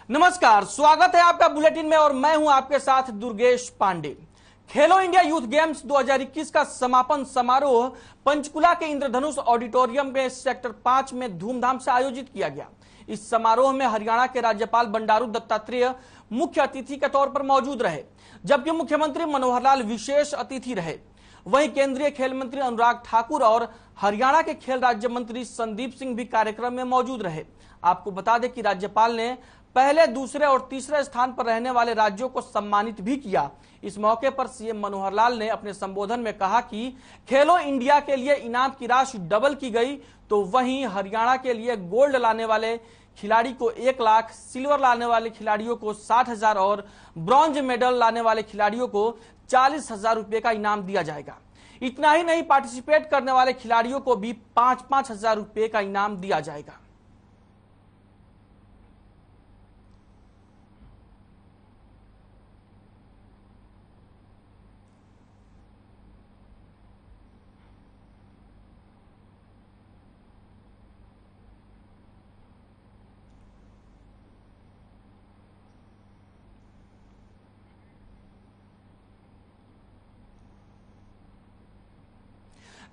नमस्कार, स्वागत है आपका बुलेटिन में और मैं हूं आपके साथ दुर्गेश पांडे। खेलो इंडिया यूथ गेम्स 2021 का समापन समारोह पंचकुला के इंद्रधनुष ऑडिटोरियम में सेक्टर 5 में धूमधाम से आयोजित किया गया। इस समारोह में हरियाणा के राज्यपाल बंडारू दत्तात्रेय मुख्य अतिथि के तौर पर मौजूद रहे, जबकि मुख्यमंत्री मनोहर लाल विशेष अतिथि रहे। वहीं केंद्रीय खेल मंत्री अनुराग ठाकुर और हरियाणा के खेल राज्य मंत्री संदीप सिंह भी कार्यक्रम में मौजूद रहे। आपको बता दें कि राज्यपाल ने पहले, दूसरे और तीसरे स्थान पर रहने वाले राज्यों को सम्मानित भी किया। इस मौके पर सीएम मनोहर लाल ने अपने संबोधन में कहा कि खेलो इंडिया के लिए इनाम की राशि डबल की गई, तो वहीं हरियाणा के लिए गोल्ड लाने वाले खिलाड़ी को 1 लाख, सिल्वर लाने वाले खिलाड़ियों को 60,000 और ब्रॉन्ज मेडल लाने वाले खिलाड़ियों को 40,000 रुपए का इनाम दिया जाएगा। इतना ही नहीं, पार्टिसिपेट करने वाले खिलाड़ियों को भी 5-5 हजार रुपए का इनाम दिया जाएगा।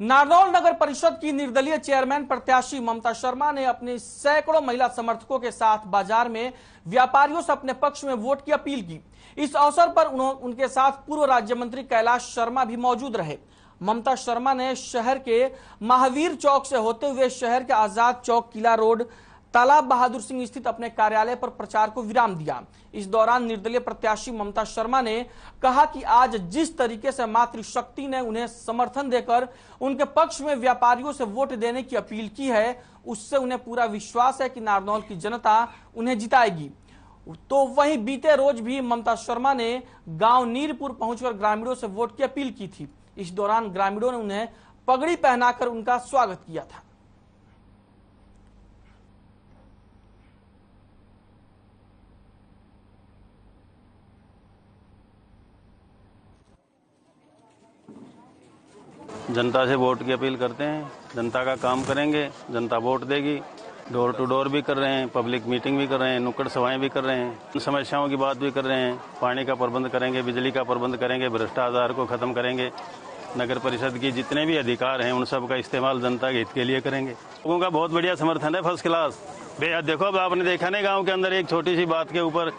नारनौल नगर परिषद की निर्दलीय चेयरमैन प्रत्याशी ममता शर्मा ने अपने सैकड़ों महिला समर्थकों के साथ बाजार में व्यापारियों से अपने पक्ष में वोट की अपील की। इस अवसर पर उनके साथ पूर्व राज्य मंत्री कैलाश शर्मा भी मौजूद रहे। ममता शर्मा ने शहर के महावीर चौक से होते हुए शहर के आजाद चौक, किला रोड, तालाब बहादुर सिंह स्थित अपने कार्यालय पर प्रचार को विराम दिया। इस दौरान निर्दलीय प्रत्याशी ममता शर्मा ने कहा कि आज जिस तरीके से मातृशक्ति ने उन्हें समर्थन देकर उनके पक्ष में व्यापारियों से वोट देने की अपील की है, उससे उन्हें पूरा विश्वास है कि नारनौल की जनता उन्हें जिताएगी। तो वहीं बीते रोज भी ममता शर्मा ने गांव नीरपुर पहुंचकर ग्रामीणों से वोट की अपील की थी। इस दौरान ग्रामीणों ने उन्हें पगड़ी पहनाकर उनका स्वागत किया था। जनता से वोट की अपील करते हैं, जनता का काम करेंगे, जनता वोट देगी। डोर टू डोर भी कर रहे हैं, पब्लिक मीटिंग भी कर रहे हैं, नुक्कड़ सभाएं भी कर रहे हैं, समस्याओं की बात भी कर रहे हैं। पानी का प्रबंध करेंगे, बिजली का प्रबंध करेंगे, भ्रष्टाचार को खत्म करेंगे, नगर परिषद की जितने भी अधिकार हैं उन सब का इस्तेमाल जनता के हित के लिए करेंगे। लोगों का बहुत बढ़िया समर्थन है, फर्स्ट क्लास। बेहद देखो, अब आपने देखा नहीं गांव के अंदर एक छोटी सी बात के ऊपर,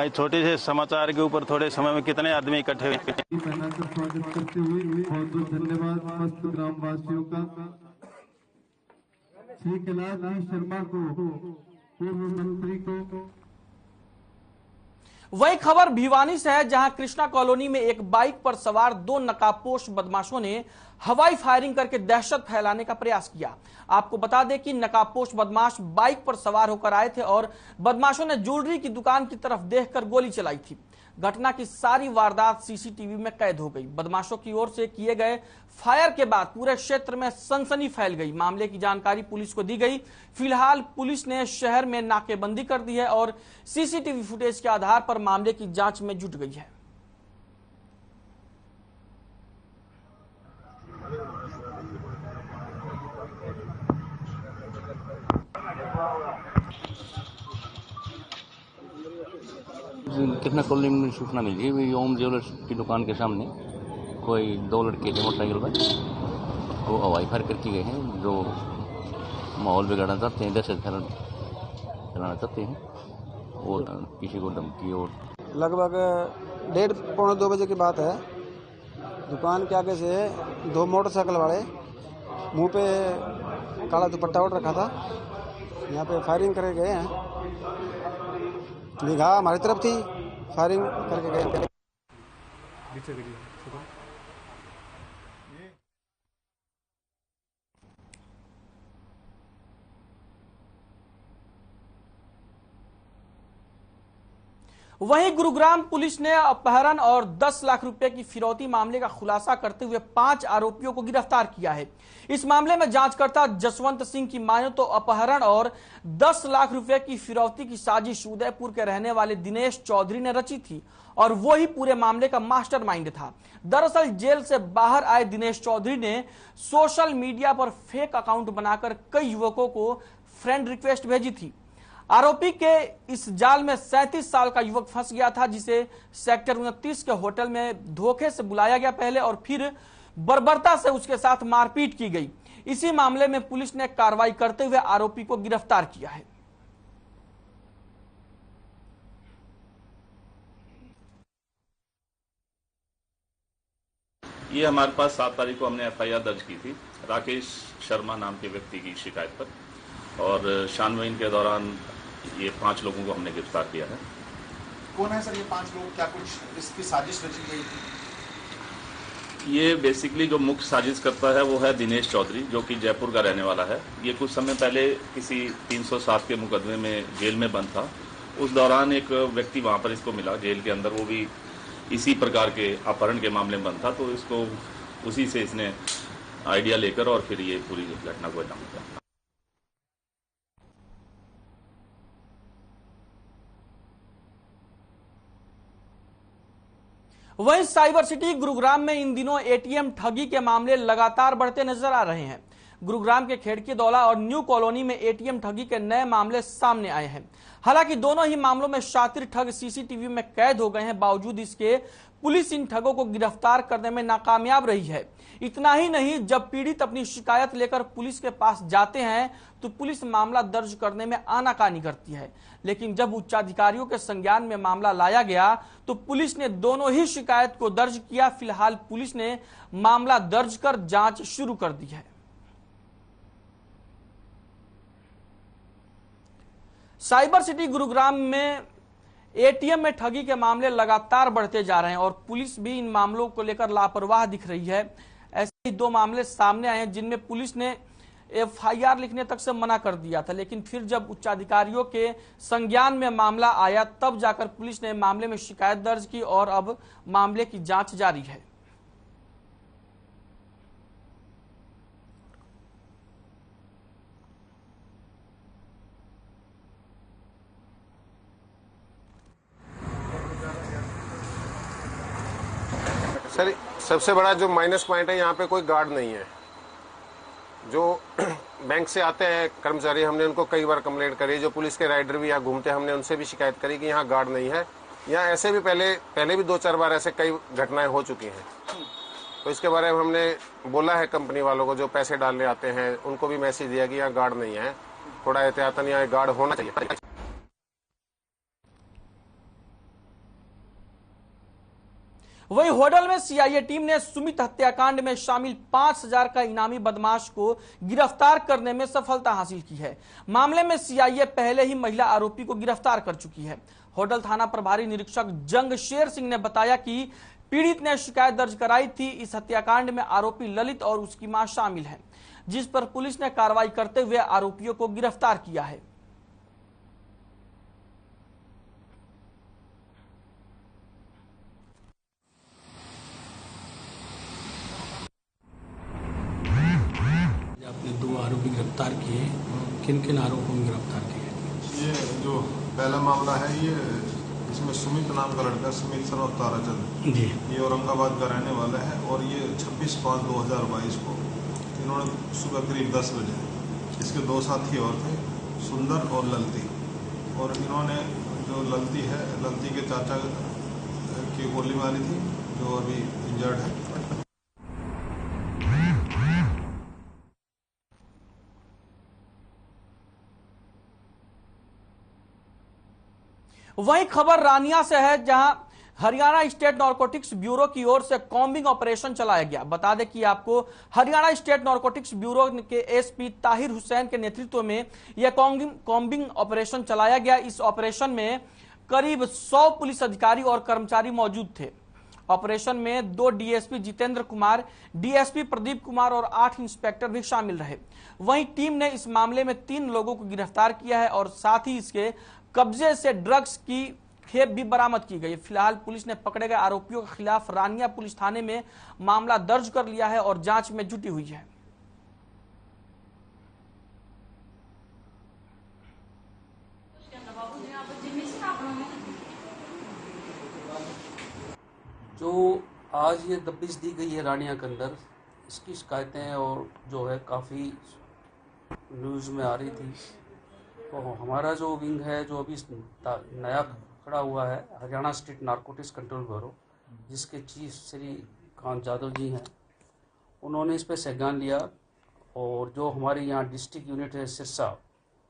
छोटे से समाचार के ऊपर थोड़े समय में कितने आदमी इकट्ठे हुए। स्वागत करते हुए बहुत बहुत धन्यवाद समस्त ग्रामवासियों का। श्री कैलाश शर्मा को, पूर्व मंत्री को। वही खबर भिवानी से है, जहां कृष्णा कॉलोनी में एक बाइक पर सवार 2 नकाबपोश बदमाशों ने हवाई फायरिंग करके दहशत फैलाने का प्रयास किया। आपको बता दें कि नकाबपोश बदमाश बाइक पर सवार होकर आए थे और बदमाशों ने ज्वेलरी की दुकान की तरफ देखकर गोली चलाई थी। घटना की सारी वारदात सीसीटीवी में कैद हो गई। बदमाशों की ओर से किए गए फायर के बाद पूरे क्षेत्र में सनसनी फैल गई। मामले की जानकारी पुलिस को दी गई। फिलहाल पुलिस ने शहर में नाकेबंदी कर दी है और सीसीटीवी फुटेज के आधार पर मामले की जांच में जुट गई है। कृष्णा कॉलोनी में सूचना मिली है, ओम ज्वेलर्स की दुकान के सामने कोई 2 लड़के थे मोटरसाइकिल पर, वो हवाई फायर करके गए हैं, जो माहौल बिगाड़ना चाहते हैं, दहशत फैलाना चाहते हैं और किसी को धमकी। और लगभग 1:30-2 बजे की बात है। दुकान के आगे से 2 मोटरसाइकिल वाले, मुंह पे काला दुपट्टा ओढ़ रखा था, यहाँ पे फायरिंग करके गए हैं। निगाह हमारी तरफ थी, फायरिंग करके गए। वहीं गुरुग्राम पुलिस ने अपहरण और 10 लाख रुपए की फिरौती मामले का खुलासा करते हुए 5 आरोपियों को गिरफ्तार किया है। इस मामले में जांचकर्ता जसवंत सिंह की माने तो अपहरण और 10 लाख रुपए की फिरौती की साजिश उदयपुर के रहने वाले दिनेश चौधरी ने रची थी और वो ही पूरे मामले का मास्टरमाइंड था। दरअसल जेल से बाहर आए दिनेश चौधरी ने सोशल मीडिया पर फेक अकाउंट बनाकर कई युवकों को फ्रेंड रिक्वेस्ट भेजी थी। आरोपी के इस जाल में 37 साल का युवक फंस गया था, जिसे सेक्टर 29 के होटल में धोखे से बुलाया गया पहले और फिर बर्बरता से उसके साथ मारपीट की गई। इसी मामले में पुलिस ने कार्रवाई करते हुए आरोपी को गिरफ्तार किया है। ये हमारे पास 7 तारीख को हमने एफआईआर दर्ज की थी राकेश शर्मा नाम के व्यक्ति की शिकायत पर, और छानबीन के दौरान ये 5 लोगों को हमने गिरफ्तार किया है। कौन है सर ये 5 लोग? क्या कुछ इसकी साजिश रची गई थी? ये बेसिकली जो मुख्य साजिश करता है वो है दिनेश चौधरी, जो कि जयपुर का रहने वाला है। ये कुछ समय पहले किसी 307 के मुकदमे में जेल में बंद था। उस दौरान एक व्यक्ति वहां पर इसको मिला जेल के अंदर, वो भी इसी प्रकार के अपहरण के मामले में बंद था। तो इसको उसी से इसने आइडिया लेकर और फिर ये पूरी घटना को अंजाम दिया। वहीं साइबर सिटी गुरुग्राम में इन दिनों एटीएम ठगी के मामले लगातार बढ़ते नजर आ रहे हैं। गुरुग्राम के खेड़की दौला और न्यू कॉलोनी में एटीएम ठगी के नए मामले सामने आए हैं। हालांकि दोनों ही मामलों में शातिर ठग सीसीटीवी में कैद हो गए हैं। बावजूद इसके पुलिस इन ठगों को गिरफ्तार करने में नाकामयाब रही है। इतना ही नहीं, जब पीड़ित अपनी शिकायत लेकर पुलिस के पास जाते हैं तो पुलिस मामला दर्ज करने में आनाकानी करती है। लेकिन जब उच्चाधिकारियों के संज्ञान में मामला लाया गया तो पुलिस ने दोनों ही शिकायत को दर्ज किया। फिलहाल पुलिस ने मामला दर्ज कर जांच शुरू कर दी है। साइबर सिटी गुरुग्राम में एटीएम में ठगी के मामले लगातार बढ़ते जा रहे हैं और पुलिस भी इन मामलों को लेकर लापरवाह दिख रही है। ऐसे ही 2 मामले सामने आए हैं जिनमें पुलिस ने एफआईआर लिखने तक से मना कर दिया था, लेकिन फिर जब उच्चाधिकारियों के संज्ञान में मामला आया तब जाकर पुलिस ने मामले में शिकायत दर्ज की और अब मामले की जांच जारी है। सर सबसे बड़ा जो माइनस पॉइंट है, यहाँ पे कोई गार्ड नहीं है। जो बैंक से आते हैं कर्मचारी, हमने उनको कई बार कंप्लेंट करी। जो पुलिस के राइडर भी यहाँ घूमते हैं, हमने उनसे भी शिकायत करी कि यहाँ गार्ड नहीं है। यहाँ ऐसे भी पहले भी 2-4 बार ऐसे कई घटनाएं हो चुकी हैं। तो इसके बारे में हमने बोला है कंपनी वालों को, जो पैसे डालने आते हैं उनको भी मैसेज दिया कि यहाँ गार्ड नहीं है, थोड़ा एहतियातन यहाँ गार्ड होना चाहिए। वहीं होडल में सीआईए टीम ने सुमित हत्याकांड में शामिल 5000 का इनामी बदमाश को गिरफ्तार करने में सफलता हासिल की है। मामले में सीआईए पहले ही महिला आरोपी को गिरफ्तार कर चुकी है। होडल थाना प्रभारी निरीक्षक जंगशेर सिंह ने बताया कि पीड़ित ने शिकायत दर्ज कराई थी। इस हत्याकांड में आरोपी ललित और उसकी मां शामिल है, जिस पर पुलिस ने कार्रवाई करते हुए आरोपियों को गिरफ्तार किया है। आपने 2 आरोपी गिरफ्तार किए, किन किन आरोपों में गिरफ्तार किए? ये जो पहला मामला है, ये इसमें सुमित नाम का लड़का, सुमित सन ऑफ ताराचंद जी, ये औरंगाबाद का रहने वाला है। और ये 26/5/2022 को इन्होंने सुबह करीब 10 बजे इसके 2 साथी और थे, सुंदर और ललती, और इन्होंने जो ललती है, ललती के चाचा की गोली मारी थी, जो अभी इंजर्ड है। वहीं खबर रानिया से है, जहां हरियाणा स्टेट नारकोटिक्स ब्यूरो की ओर से कॉम्बिंग ऑपरेशन चलाया गया। बता दें कि आपको हरियाणा स्टेट नारकोटिक्स ब्यूरो के एसपी ताहिर हुसैन के नेतृत्व में यह कॉम्बिंग ऑपरेशन चलाया गया। इस ऑपरेशन में करीब 100 पुलिस अधिकारी और कर्मचारी मौजूद थे। ऑपरेशन में 2 डीएसपी जितेंद्र कुमार, डीएसपी प्रदीप कुमार और 8 इंस्पेक्टर भी शामिल रहे। वहीं टीम ने इस मामले में 3 लोगों को गिरफ्तार किया है और साथ ही इसके कब्जे से ड्रग्स की खेप भी बरामद की गई। फिलहाल पुलिस ने पकड़े गए आरोपियों के खिलाफ रानिया पुलिस थाने में मामला दर्ज कर लिया है और जांच में जुटी हुई है। जो आज ये दबिश दी गई है रानिया के अंदर, इसकी शिकायतें और जो है काफ़ी न्यूज़ में आ रही थी तो हमारा जो विंग है जो अभी नया खड़ा हुआ है, Haryana state narcotics control bureau, जिसके चीफ श्री कांत यादव जी हैं, उन्होंने इस पर संज्ञान लिया और जो हमारे यहाँ डिस्ट्रिक्ट यूनिट है सिरसा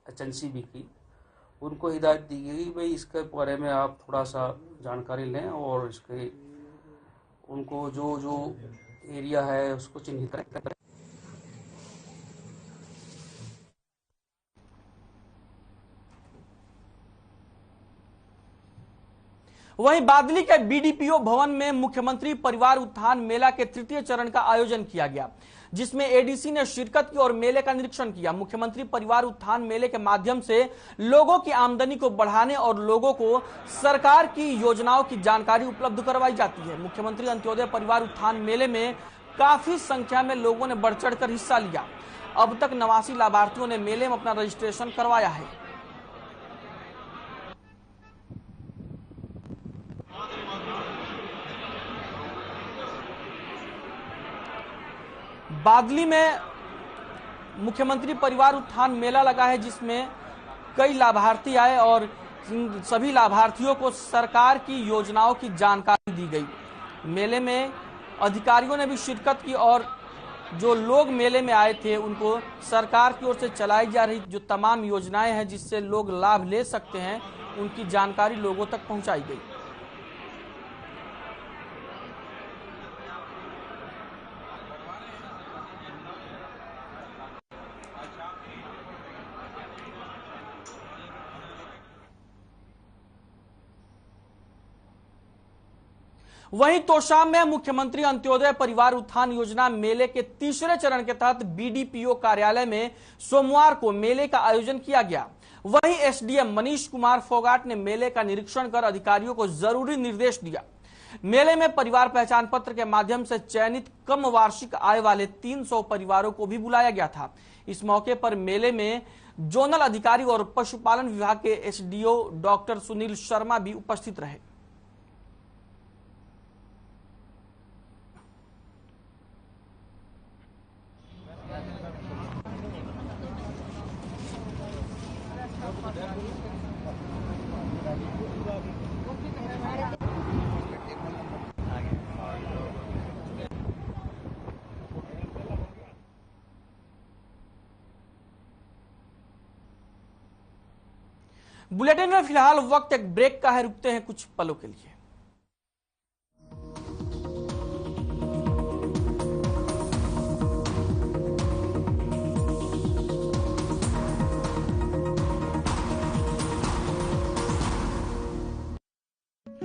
HNCB की, उनको हिदायत दी गई भाई इसके बारे में आप थोड़ा सा जानकारी लें और इसके उनको जो जो एरिया है उसको चिन्हित करें। वहीं बादली के BDPO भवन में मुख्यमंत्री परिवार उत्थान मेला के तृतीय चरण का आयोजन किया गया, जिसमें ADC ने शिरकत की और मेले का निरीक्षण किया। मुख्यमंत्री परिवार उत्थान मेले के माध्यम से लोगों की आमदनी को बढ़ाने और लोगों को सरकार की योजनाओं की जानकारी उपलब्ध करवाई जाती है। मुख्यमंत्री अंत्योदय परिवार उत्थान मेले में काफी संख्या में लोगों ने बढ़ चढ़कर हिस्सा लिया। अब तक 89 लाभार्थियों ने मेले में अपना रजिस्ट्रेशन करवाया है। बादली में मुख्यमंत्री परिवार उत्थान मेला लगा है, जिसमें कई लाभार्थी आए और सभी लाभार्थियों को सरकार की योजनाओं की जानकारी दी गई। मेले में अधिकारियों ने भी शिरकत की और जो लोग मेले में आए थे उनको सरकार की ओर से चलाई जा रही जो तमाम योजनाएं हैं जिससे लोग लाभ ले सकते हैं, उनकी जानकारी लोगों तक पहुंचाई गई। वहीं तोशाम में मुख्यमंत्री अंत्योदय परिवार उत्थान योजना मेले के तीसरे चरण के तहत BDPO कार्यालय में सोमवार को मेले का आयोजन किया गया। वहीं SDM मनीष कुमार फोगाट ने मेले का निरीक्षण कर अधिकारियों को जरूरी निर्देश दिया। मेले में परिवार पहचान पत्र के माध्यम से चयनित कम वार्षिक आय वाले 300 परिवारों को भी बुलाया गया था। इस मौके पर मेले में जोनल अधिकारी और पशुपालन विभाग के SDO डॉक्टर सुनील शर्मा भी उपस्थित रहे। बुलेटिन में फिलहाल वक्त एक ब्रेक का है, रुकते हैं कुछ पलों के लिए।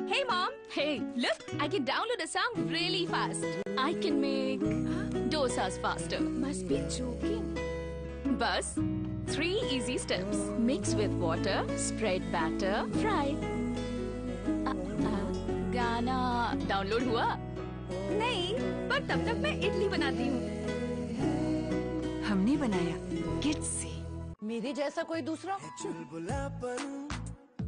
Hey mom, hey, look, I can download a song really fast. I can make dosas faster. Must be joking. Bus 3 easy steps. Mix with water, spread batter, fry. गाना डाउनलोड हुआ? नहीं, पर तब तक मैं इडली बनाती हूँ। हमने बनाया किड्स से। मेरे जैसा कोई दूसरा? चुलबुलापन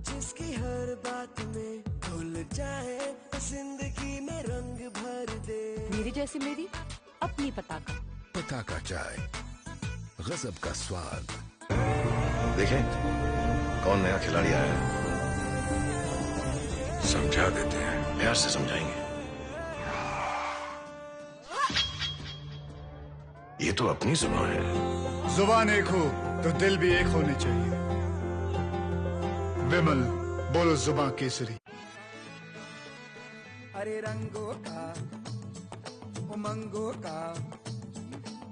जिसकी हर बात में खुल जाए, जिंदगी में रंग भर दे। मेरी जैसी मेरी अपनी पताका चाय, गजब का स्वाद। देखें कौन नया खिलाड़ी आया है, समझा देते हैं, प्यार से समझाएंगे। ये तो अपनी जुबान है। जुबान एक हो तो दिल भी एक होने चाहिए। विमल बोलो जुबान केसरी। अरे रंगों का उमंगों का,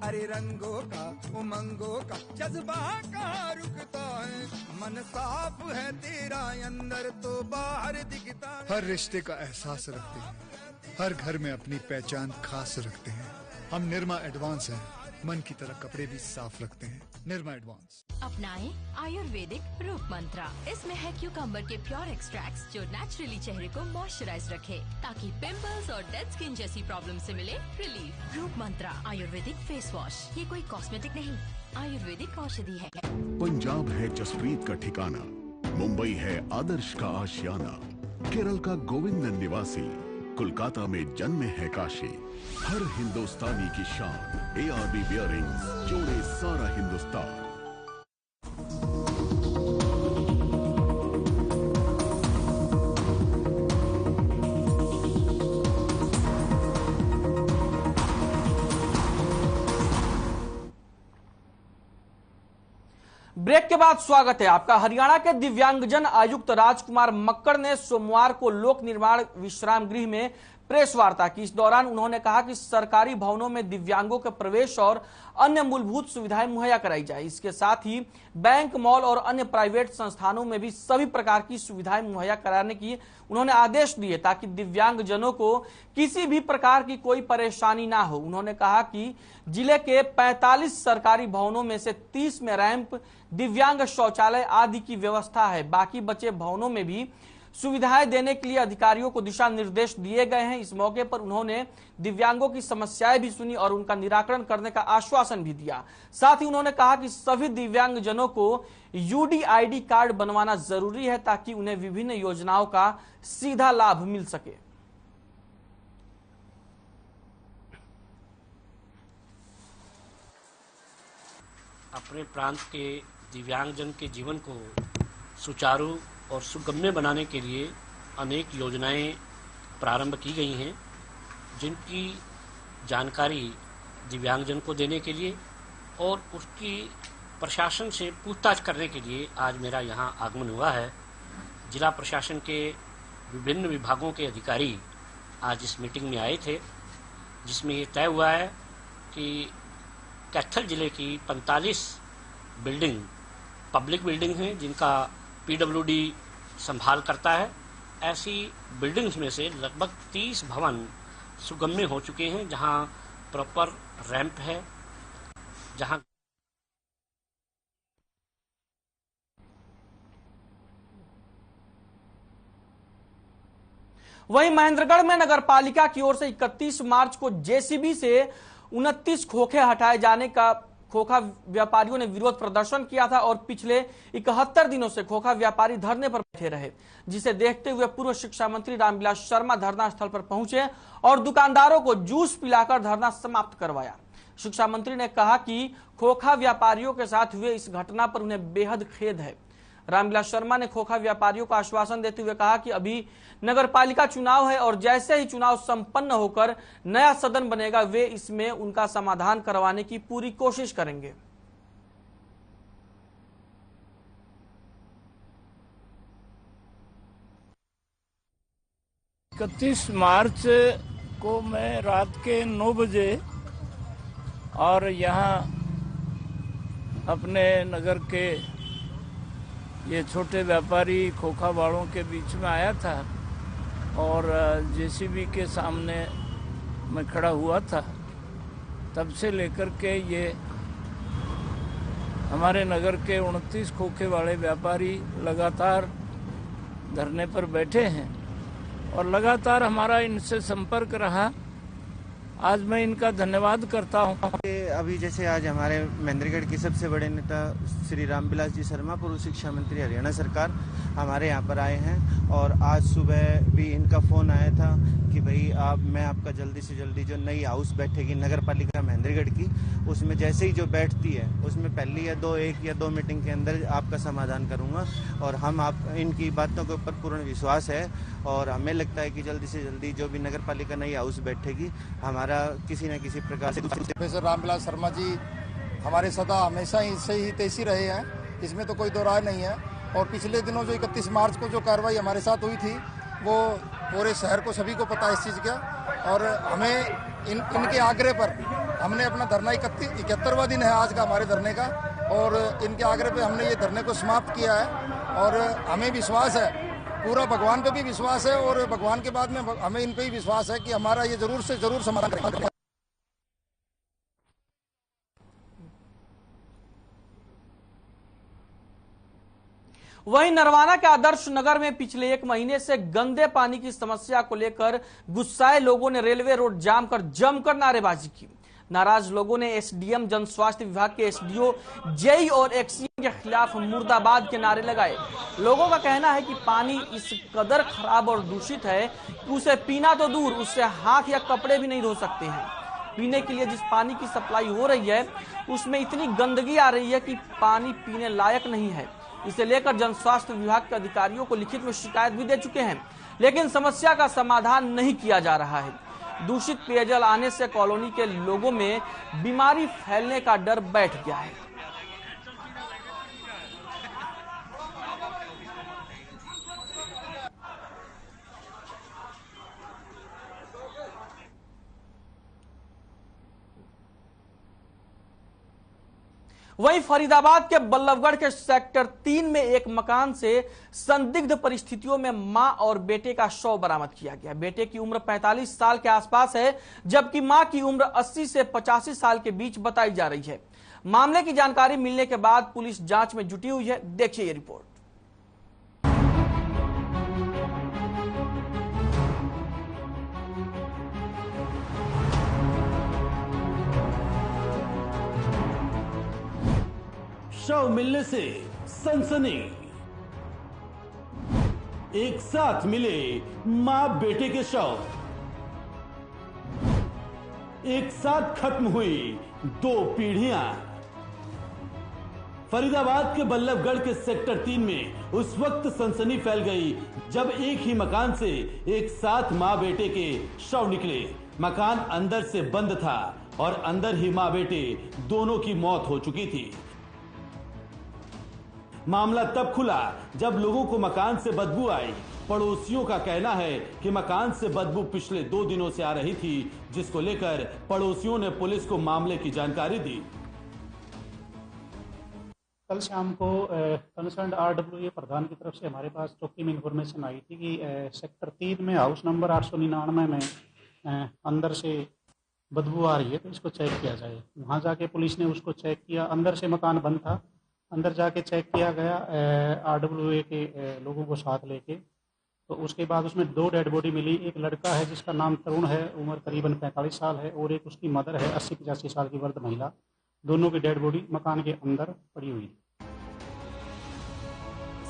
अरे रंगों का उमंगों का जज्बा का रुकता है। मन साफ है तेरा अंदर तो बाहर दिखता है। हर रिश्ते का एहसास रखते हैं, हर घर में अपनी पहचान खास रखते हैं। हम निरमा एडवांस हैं, मन की तरह कपड़े भी साफ रखते हैं। निरमा एडवांस। अपनाएं आयुर्वेदिक रूप मंत्रा। इसमें है क्यूकम्बर के प्योर एक्सट्रैक्ट्स जो नेचुरली चेहरे को मॉइस्चराइज रखे ताकि पिंपल्स और डेड स्किन जैसी प्रॉब्लम से मिले रिलीफ। रूप मंत्रा आयुर्वेदिक फेस वॉश, ये कोई कॉस्मेटिक नहीं, आयुर्वेदिक औषधि है। पंजाब है जसप्रीत का ठिकाना, मुंबई है आदर्श का आशियाना, केरल का गोविंदन निवासी, कोलकाता में जन्मे है काशी। हर हिंदुस्तानी की शान ARB बियरिंग्स जोड़े सारा हिंदुस्तान। ब्रेक के बाद स्वागत है आपका। हरियाणा के दिव्यांगजन आयुक्त राजकुमार मक्कड़ ने सोमवार को लोक निर्माण विश्राम गृह में प्रेस वार्ता की। इस दौरान उन्होंने कहा कि सरकारी भवनों में दिव्यांगों के प्रवेश और अन्य मूलभूत सुविधाएं मुहैया कराई जाए। इसके साथ ही बैंक, मॉल और अन्य प्राइवेट संस्थानों में भी सभी प्रकार की सुविधाएं मुहैया कराने की उन्होंने आदेश दिए ताकि दिव्यांगजनों को किसी भी प्रकार की कोई परेशानी ना हो। उन्होंने कहा कि जिले के 45 सरकारी भवनों में से 30 में रैंप, दिव्यांग शौचालय आदि की व्यवस्था है। बाकी बचे भवनों में भी सुविधाएं देने के लिए अधिकारियों को दिशा निर्देश दिए गए हैं। इस मौके पर उन्होंने दिव्यांगों की समस्याएं भी सुनी और उनका निराकरण करने का आश्वासन भी दिया। साथ ही उन्होंने कहा कि सभी दिव्यांगजनों को यूडीआईडी कार्ड बनवाना जरूरी है ताकि उन्हें विभिन्न योजनाओं का सीधा लाभ मिल सके। अपने प्रांत के दिव्यांगजन के जीवन को सुचारू और सुगम्य बनाने के लिए अनेक योजनाएं प्रारंभ की गई हैं, जिनकी जानकारी दिव्यांगजन को देने के लिए और उसकी प्रशासन से पूछताछ करने के लिए आज मेरा यहां आगमन हुआ है। जिला प्रशासन के विभिन्न विभागों के अधिकारी आज इस मीटिंग में आए थे, जिसमें ये तय हुआ है कि कैथल जिले की 45 बिल्डिंग पब्लिक बिल्डिंग हैं, जिनका पीडब्ल्यूडी संभाल करता है। ऐसी बिल्डिंग्स में से लगभग 30 भवन सुगम्य हो चुके हैं, जहां प्रॉपर रैंप है, जहां वहीं महेंद्रगढ़ में नगर पालिका की ओर से 31 मार्च को जेसीबी से 29 खोखे हटाए जाने का खोखा व्यापारियों ने विरोध प्रदर्शन किया था और पिछले 71 दिनों से खोखा व्यापारी धरने पर बैठे रहे, जिसे देखते हुए पूर्व शिक्षा मंत्री रामविलास शर्मा धरना स्थल पर पहुंचे और दुकानदारों को जूस पिलाकर धरना समाप्त करवाया। शिक्षा मंत्री ने कहा कि खोखा व्यापारियों के साथ हुए इस घटना पर उन्हें बेहद खेद है। रामविलास शर्मा ने खोखा व्यापारियों को आश्वासन देते हुए कहा कि अभी नगर पालिका चुनाव है और जैसे ही चुनाव संपन्न होकर नया सदन बनेगा, वे इसमें उनका समाधान करवाने की पूरी कोशिश करेंगे। 31 मार्च को मैं रात के 9 बजे और यहाँ अपने नगर के ये छोटे व्यापारी खोखा वालों के बीच में आया था और जेसीबी के सामने मैं खड़ा हुआ था। तब से लेकर के ये हमारे नगर के 29 खोखे वाले व्यापारी लगातार धरने पर बैठे हैं और लगातार हमारा इनसे संपर्क रहा। आज मैं इनका धन्यवाद करता हूं। अभी जैसे आज हमारे महेंद्रगढ़ के सबसे बड़े नेता श्री रामविलास जी शर्मा, पूर्व शिक्षा मंत्री हरियाणा सरकार, हमारे यहाँ पर आए हैं और आज सुबह भी इनका फोन आया था कि भाई मैं आपका जल्दी से जल्दी जो नई हाउस बैठेगी नगर पालिका महेंद्रगढ़ की, उसमें जैसे ही जो बैठती है उसमें पहली एक या दो मीटिंग के अंदर आपका समाधान करूंगा और हम आप इनकी बातों के ऊपर पूर्ण विश्वास है और हमें लगता है कि जल्दी से जल्दी जो भी नगर पालिका नई हाउस बैठेगी हमारा किसी न किसी प्रकार से। प्रोफेसर रामविलास शर्मा जी हमारे सदा हमेशा ही से ही तेजी रहे हैं, इसमें तो कोई दो राय नहीं है। और पिछले दिनों जो 31 मार्च को जो कार्रवाई हमारे साथ हुई थी वो पूरे शहर को सभी को पता है इस चीज़ का और हमें इनके आग्रह पर हमने अपना धरना 71वां दिन है आज का हमारे धरने का और इनके आग्रह पे हमने ये धरने को समाप्त किया है और हमें विश्वास है, पूरा भगवान पे भी विश्वास है और भगवान के बाद में हमें इन पे ही विश्वास है कि हमारा ये जरूर से जरूर समाधान करेंगे। वहीं नरवाना के आदर्श नगर में पिछले 1 महीने से गंदे पानी की समस्या को लेकर गुस्साए लोगों ने रेलवे रोड जाम कर जमकर नारेबाजी की। नाराज लोगों ने एसडीएम जन स्वास्थ्य विभाग के एसडीओ जेई और एक्सीएम के खिलाफ मुर्दाबाद के नारे लगाए। लोगों का कहना है कि पानी इस कदर खराब और दूषित है कि उसे पीना तो दूर, उससे हाथ या कपड़े भी नहीं धो सकते हैं। पीने के लिए जिस पानी की सप्लाई हो रही है उसमें इतनी गंदगी आ रही है कि पानी पीने लायक नहीं है। इसे लेकर जन स्वास्थ्य विभाग के अधिकारियों को लिखित में शिकायत भी दे चुके हैं, लेकिन समस्या का समाधान नहीं किया जा रहा है। दूषित पेयजल आने से कॉलोनी के लोगों में बीमारी फैलने का डर बैठ गया है। वहीं फरीदाबाद के बल्लभगढ़ के सेक्टर 3 में एक मकान से संदिग्ध परिस्थितियों में मां और बेटे का शव बरामद किया गया। बेटे की उम्र 45 साल के आसपास है, जबकि मां की उम्र 80 से 85 साल के बीच बताई जा रही है। मामले की जानकारी मिलने के बाद पुलिस जांच में जुटी हुई है। देखिए ये रिपोर्ट। शव मिलने से सनसनी। एक साथ मिले मां बेटे के शव। एक साथ खत्म हुई 2 पीढ़ियां। फरीदाबाद के बल्लभगढ़ के सेक्टर 3 में उस वक्त सनसनी फैल गई जब एक ही मकान से एक साथ मां बेटे के शव निकले। मकान अंदर से बंद था और अंदर ही मां बेटे दोनों की मौत हो चुकी थी। मामला तब खुला जब लोगों को मकान से बदबू आई। पड़ोसियों का कहना है कि मकान से बदबू पिछले 2 दिनों से आ रही थी, जिसको लेकर पड़ोसियों ने पुलिस को मामले की जानकारी दी। कल शाम को कंसर्न RWA प्रधान की तरफ से हमारे पास चौकी में इंफॉर्मेशन आई थी कि सेक्टर 3 में हाउस नंबर 899 में अंदर से बदबू आ रही है, तो इसको चेक किया जाए। वहाँ जाके पुलिस ने उसको चेक किया। अंदर से मकान बंद था। अंदर जाके चेक किया गया RWA के लोगों को साथ लेके, तो उसके बाद उसमें 2 डेड बॉडी मिली। एक लड़का है जिसका नाम तरुण है, उम्र करीबन 45 साल है, और एक उसकी मदर है 80-85 साल की वृद्ध महिला। दोनों की डेड बॉडी मकान के अंदर पड़ी हुई।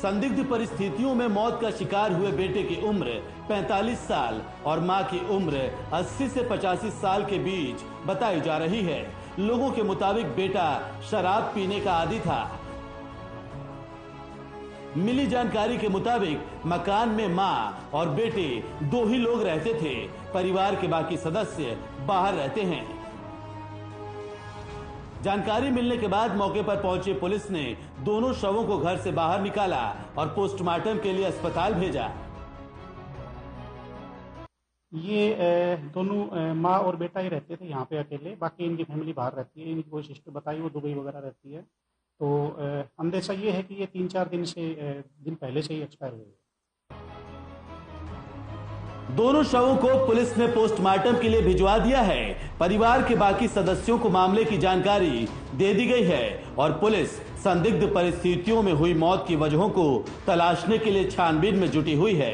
संदिग्ध परिस्थितियों में मौत का शिकार हुए बेटे की उम्र 45 साल और मां की उम्र 80 से 85 साल के बीच बताई जा रही है। लोगों के मुताबिक बेटा शराब पीने का आदी था। मिली जानकारी के मुताबिक मकान में मां और बेटे 2 ही लोग रहते थे। परिवार के बाकी सदस्य बाहर रहते हैं। जानकारी मिलने के बाद मौके पर पहुंची पुलिस ने दोनों शवों को घर से बाहर निकाला और पोस्टमार्टम के लिए अस्पताल भेजा। ये दोनों माँ और बेटा ही रहते थे यहाँ पे अकेले, बाकी इनकी फैमिली बाहर रहती है। इनकी कोई सिस्टर बताई वो दुबई वगैरह रहती है। तो अंदेशा ये है कि ये 3-4 दिन पहले से ही एक्सपायर हुए। दोनों शवों को पुलिस ने पोस्टमार्टम के लिए भिजवा दिया है। परिवार के बाकी सदस्यों को मामले की जानकारी दे दी गई है और पुलिस संदिग्ध परिस्थितियों में हुई मौत की वजहों को तलाशने के लिए छानबीन में जुटी हुई है।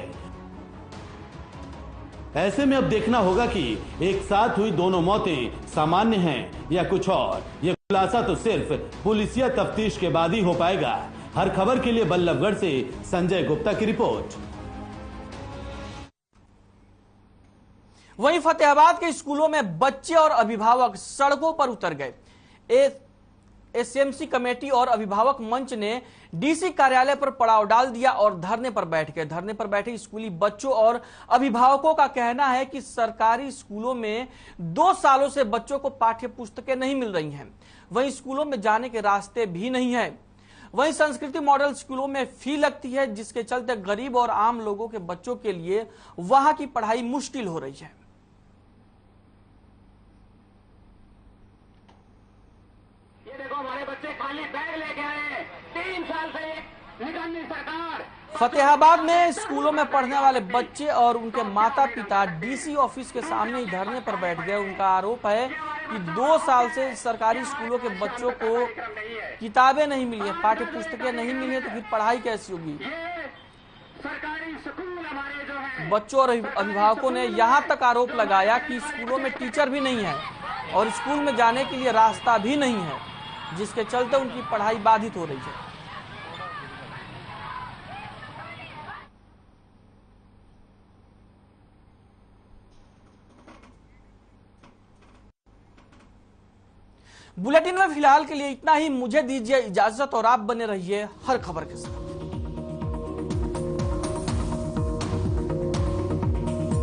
ऐसे में अब देखना होगा कि एक साथ हुई दोनों मौतें सामान्य हैं या कुछ और। यह खुलासा तो सिर्फ पुलिसिया तफ्तीश के बाद ही हो पाएगा। हर खबर के लिए बल्लभगढ़ से संजय गुप्ता की रिपोर्ट। वहीं फतेहाबाद के स्कूलों में बच्चे और अभिभावक सड़कों पर उतर गए। SMC कमेटी और अभिभावक मंच ने DC कार्यालय पर पड़ाव डाल दिया और धरने पर बैठ गए। धरने पर बैठे स्कूली बच्चों और अभिभावकों का कहना है कि सरकारी स्कूलों में 2 सालों से बच्चों को पाठ्य पुस्तकें नहीं मिल रही हैं। वहीं स्कूलों में जाने के रास्ते भी नहीं है। वहीं संस्कृति मॉडल स्कूलों में फी लगती है, जिसके चलते गरीब और आम लोगों के बच्चों के लिए वहां की पढ़ाई मुश्किल हो रही है। हमारे बच्चे खाली बैग लेके आए। 3 साल से निगरानी सरकार। फतेहाबाद में स्कूलों में पढ़ने वाले बच्चे और उनके माता पिता DC ऑफिस के सामने ही धरने पर बैठ गए। उनका आरोप है कि 2 साल से सरकारी स्कूलों के बच्चों को किताबें नहीं मिली है, पाठ्य पुस्तकें नहीं मिली है, तो फिर पढ़ाई कैसी होगी। सरकारी स्कूल हमारे जो है, बच्चों और अभिभावकों ने यहां तक आरोप लगाया कि स्कूलों में टीचर भी नहीं है और स्कूल में जाने के लिए रास्ता भी नहीं है, जिसके चलते उनकी पढ़ाई बाधित हो रही है। बुलेटिन में फिलहाल के लिए इतना ही। मुझे दीजिए इजाजत और आप बने रहिए हर खबर के साथ।